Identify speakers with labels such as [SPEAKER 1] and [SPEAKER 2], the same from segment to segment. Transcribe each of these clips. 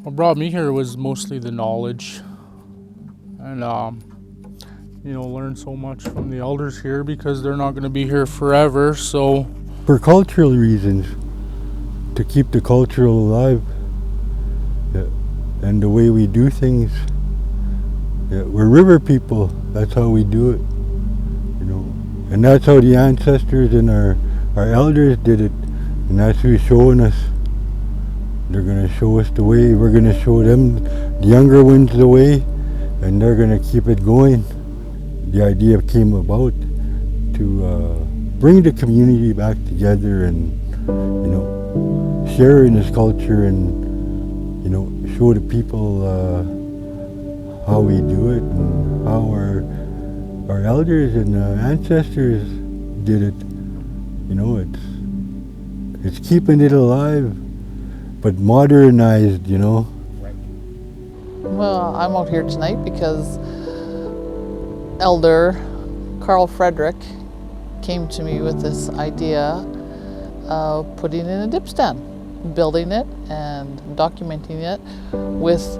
[SPEAKER 1] What brought me here was mostly the knowledge, and learn so much from the elders here because they're not going to be here forever. So,
[SPEAKER 2] for cultural reasons, to keep the culture alive, and the way we do things. We're river people. That's how we do it, and that's how the ancestors and our elders did it, and that's who's showing us. They're going to show us the way. We're going to show them, the younger ones, the way, and they're going to keep it going. The idea came about to bring the community back together and, share in this culture and, show the people how we do it and how our elders and ancestors did it. It's keeping it alive, but modernized,
[SPEAKER 3] Well, I'm out here tonight because Elder Carl Frederick came to me with this idea of putting in a dip stand, building it and documenting it with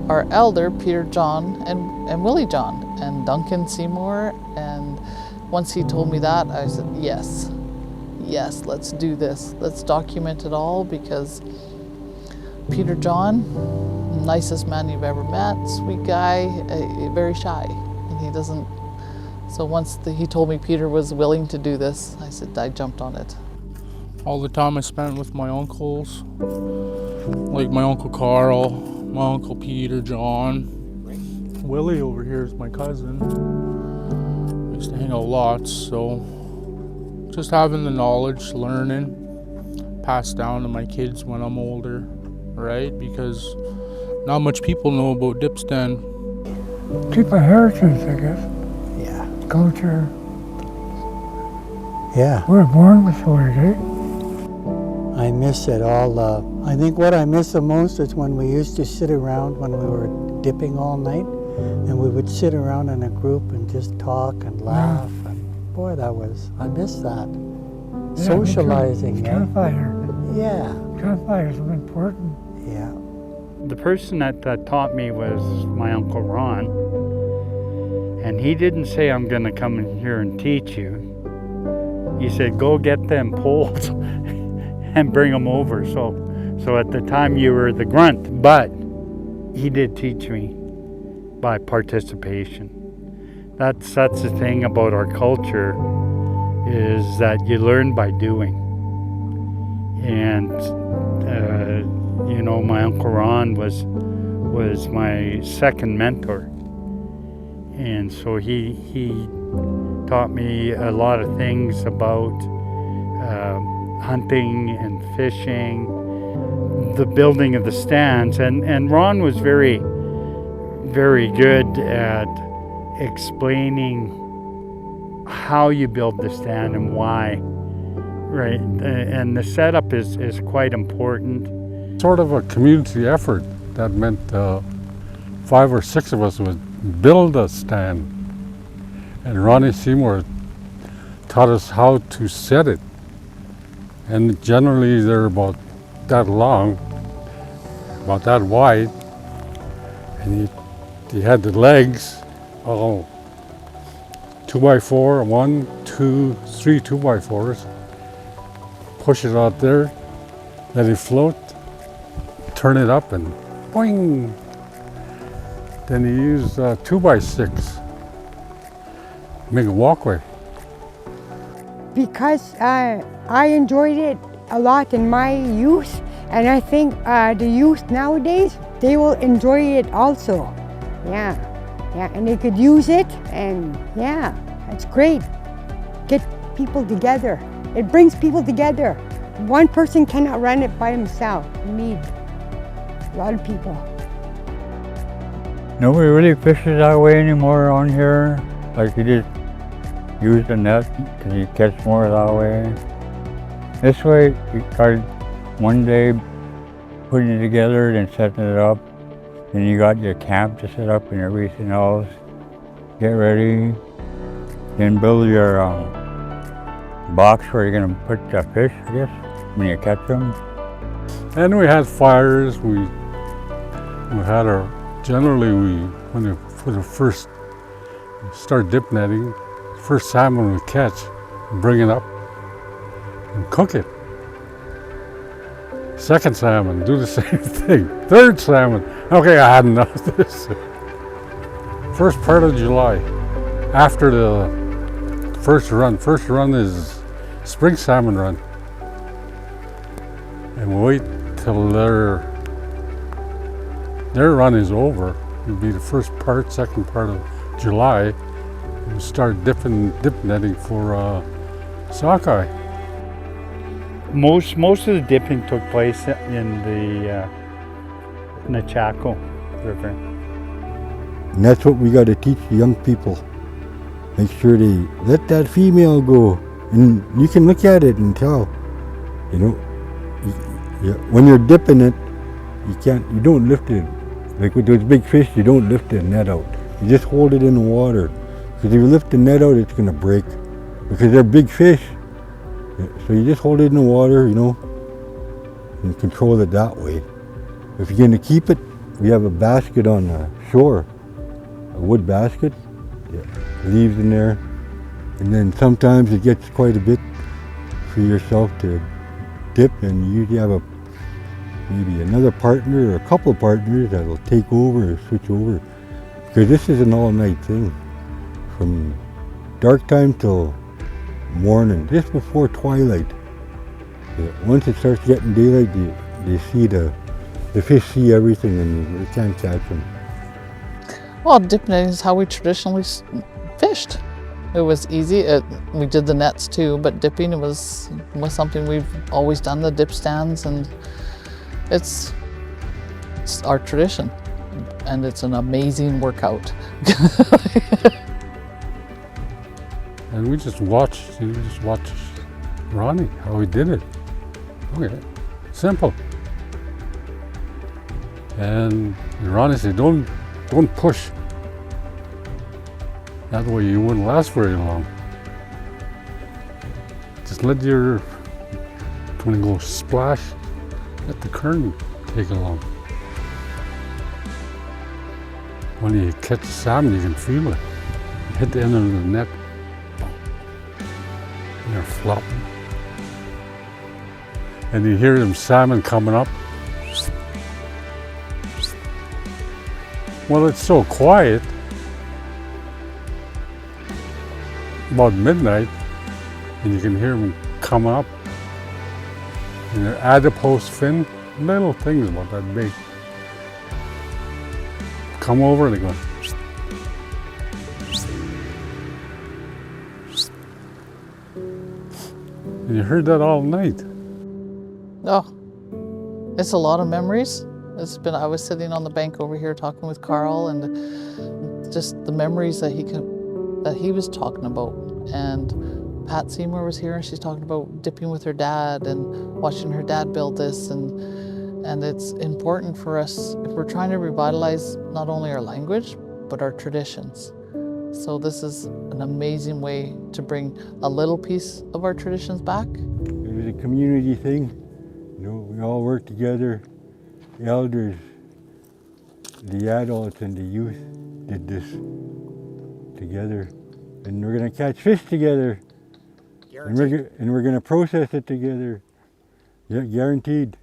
[SPEAKER 3] our elder Peter John and Willie John and Duncan Seymour. And once he told me that, I said, yes, let's do this. Let's document it all, because Peter John, nicest man you've ever met, sweet guy, very shy, and he doesn't. So once he told me Peter was willing to do this, I jumped on it.
[SPEAKER 1] all the time I spent with my uncles, like my Uncle Carl, my Uncle Peter John. Willie over here is my cousin. We used to hang out lots, so just having the knowledge, learning, passed down to my kids when I'm older, right? Because not much people know about dip stand.
[SPEAKER 4] Keep our heritage, I guess.
[SPEAKER 5] Yeah.
[SPEAKER 4] Culture.
[SPEAKER 5] Yeah.
[SPEAKER 4] We were born with it, eh?
[SPEAKER 5] I miss it all. I think what I miss the most is when we used to sit around when we were dipping all night, and we would sit around in a group and just talk and laugh. And boy, I miss that.
[SPEAKER 4] Yeah,
[SPEAKER 5] Socializing.
[SPEAKER 4] Campfire.
[SPEAKER 5] Yeah.
[SPEAKER 4] Campfires are important.
[SPEAKER 5] Yeah.
[SPEAKER 6] The person that taught me was my Uncle Ron, and he didn't say, I'm going to come in here and teach you. He said, go get them poles and bring them over. So at the time you were the grunt, but he did teach me by participation. That's the thing about our culture, is that you learn by doing. And my Uncle Ron was my second mentor, and so he taught me a lot of things about hunting and fishing, the building of the stands, and Ron was very, very good at explaining how you build the stand and why, right? And the setup is quite important.
[SPEAKER 7] Sort of a community effort. That meant 5 or 6 of us would build a stand, and Ronnie Seymour taught us how to set it. And generally they're about that long, about that wide, and he had the legs all 2x4, 1, 2, 3 2x4s. Push it out there, let it float, turn it up, and boing. Then he used 2x6, make a walkway.
[SPEAKER 8] Because I enjoyed it a lot in my youth, and I think the youth nowadays, they will enjoy it also. Yeah, and they could use it, and yeah, it's great. Get people together. It brings people together. One person cannot run it by himself. You need a lot of people.
[SPEAKER 9] Nobody really fishes that way anymore around here. Like, you just use the net because you catch more that way. This way, you start one day putting it together, then setting it up. Then you got your camp to set up and everything else. Get ready. Then build your box where you're gonna put the fish, I guess, when you catch them.
[SPEAKER 7] And we had fires. We We had our, generally when you for the first start dip netting, first salmon we catch, bring it up and cook it. Second salmon, do the same thing. Third salmon, okay, I had enough of this. First part of July, after the first run. First run is spring salmon run. And we wait till their run is over. It'll be the first part, second part of July. We start dip netting for sockeye.
[SPEAKER 6] Most of the dipping took place in the Chaco River.
[SPEAKER 2] And that's what we got to teach the young people. Make sure they let that female go. And you can look at it and tell, you know, when you're dipping it, you don't lift it. Like with those big fish, you don't lift the net out. You just hold it in the water. Because if you lift the net out, it's going to break. Because they're big fish. So you just hold it in the water, you know, and control it that way. If you're going to keep it, we have a basket on the shore, a wood basket, leaves in there. And then sometimes it gets quite a bit for yourself to dip, and you usually have maybe another partner or a couple of partners that will take over or switch over. Because this is an all-night thing, from dark time till morning, just before twilight. Once it starts getting daylight, they see the fish see everything, and you can't catch them.
[SPEAKER 3] Well, dip netting is how we traditionally fished. It was easy. We did the nets too, but dipping was something we've always done, the dip stands, and it's our tradition. And it's an amazing workout.
[SPEAKER 7] And we just watched Ronnie, how he did it. Okay, simple. And Ronnie said, don't push. That way you wouldn't last very long. Just let when it goes splash, let the current take along. When you catch the salmon, you can feel it. You hit the end of the net, and they're flopping. And you hear them salmon coming up. Well, it's so quiet. About midnight, and you can hear them come up. And their adipose fin, little things about that big. Come over and they go. And you heard that all night.
[SPEAKER 3] Oh, it's a lot of memories. I was sitting on the bank over here talking with Carl, and just the memories that he was talking about. And Pat Seymour was here, and she's talking about dipping with her dad and watching her dad build this. And it's important for us if we're trying to revitalize not only our language, but our traditions. So this is an amazing way to bring a little piece of our traditions back.
[SPEAKER 2] It was a community thing. You know, we all worked together. The elders, the adults, and the youth did this together. And we're going to catch fish together. And we're going to process it together. Yeah, guaranteed.